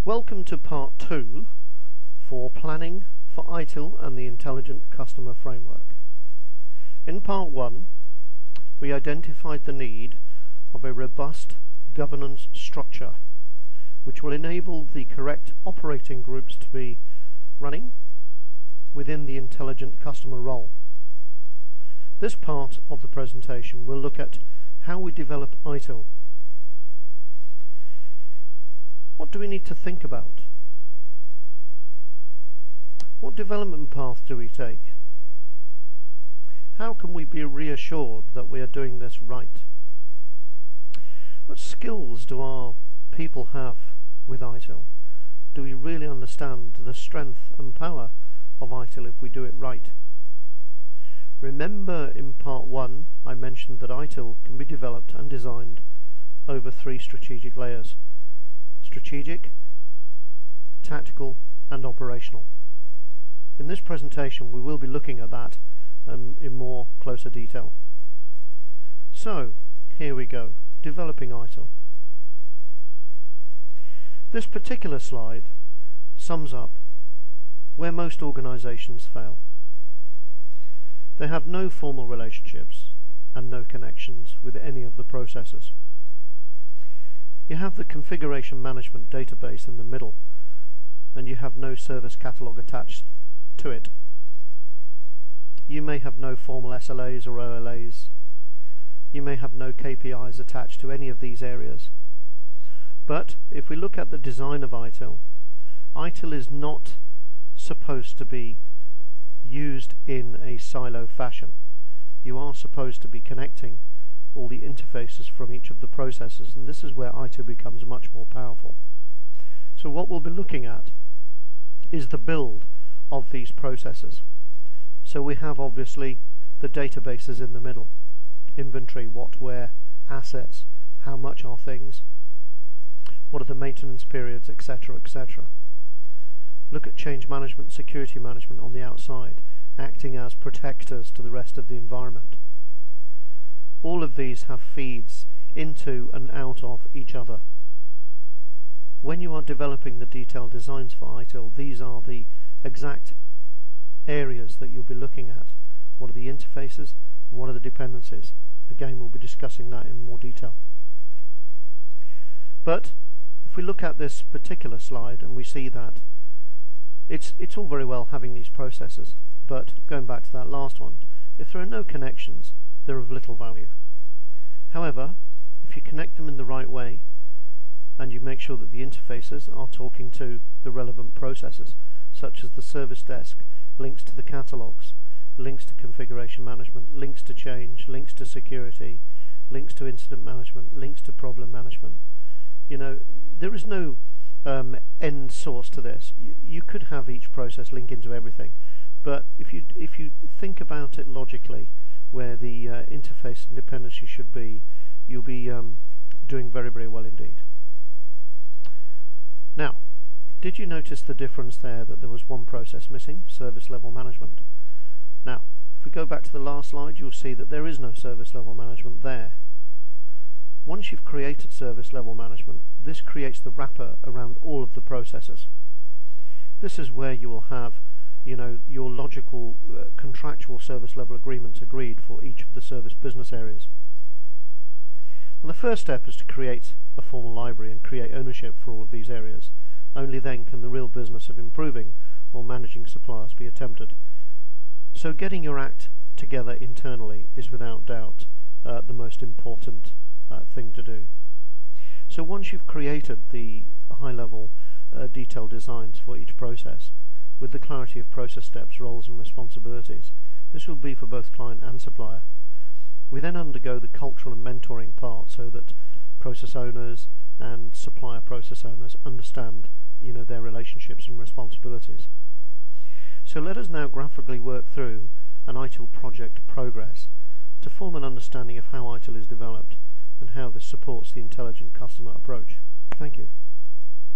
Welcome to part 2 for planning for ITIL and the Intelligent Customer Framework. In part 1, we identified the need of a robust governance structure which will enable the correct operating groups to be running within the intelligent customer role. This part of the presentation will look at how we develop ITIL. What do we need to think about? What development path do we take? How can we be reassured that we are doing this right? What skills do our people have with ITIL? Do we really understand the strength and power of ITIL if we do it right? Remember in part 1 I mentioned that ITIL can be developed and designed over 3 strategic layers: strategic, tactical and operational. In this presentation we will be looking at that in more closer detail. So here we go, developing ITIL. This particular slide sums up where most organizations fail. They have no formal relationships and no connections with any of the processes. You have the configuration management database in the middle, and you have no service catalog attached to it. You may have no formal SLAs or OLAs. You may have no KPIs attached to any of these areas. But if we look at the design of ITIL, ITIL is not supposed to be used in a silo fashion. You are supposed to be connecting all the interfaces from each of the processes, and this is where ITIL becomes much more powerful. So what we'll be looking at is the build of these processes. So we have obviously the databases in the middle: inventory, what, where, assets, how much are things, what are the maintenance periods, etc., etc. Look at change management, security management on the outside, acting as protectors to the rest of the environment. All of these have feeds into and out of each other. When you are developing the detailed designs for ITIL, these are the exact areas that you'll be looking at. What are the interfaces? What are the dependencies? Again, we'll be discussing that in more detail. But if we look at this particular slide and we see that it's all very well having these processes, but going back to that last one, if there are no connections, they're of little value. However, if you connect them in the right way and you make sure that the interfaces are talking to the relevant processes, such as the service desk, links to the catalogs, links to configuration management, links to change, links to security, links to incident management, links to problem management. You know, there is no end source to this. You could have each process link into everything, but if you think about it logically, where the interface and dependency should be, you'll be doing very, very well indeed. Now, did you notice the difference there, that there was one process missing, service level management? Now, if we go back to the last slide, you'll see that there is no service level management there. Once you've created service level management, this creates the wrapper around all of the processes. This is where you will have, you know, your logical contractual service level agreements agreed for each of the service business areas. And the first step is to create a formal library and create ownership for all of these areas. Only then can the real business of improving or managing suppliers be attempted. So getting your act together internally is without doubt the most important thing to do. So once you've created the high-level detailed designs for each process, with the clarity of process steps, roles and responsibilities, this will be for both client and supplier. We then undergo the cultural and mentoring part so that process owners and supplier process owners understand, you know, their relationships and responsibilities. So let us now graphically work through an ITIL project progress to form an understanding of how ITIL is developed and how this supports the intelligent customer approach. Thank you.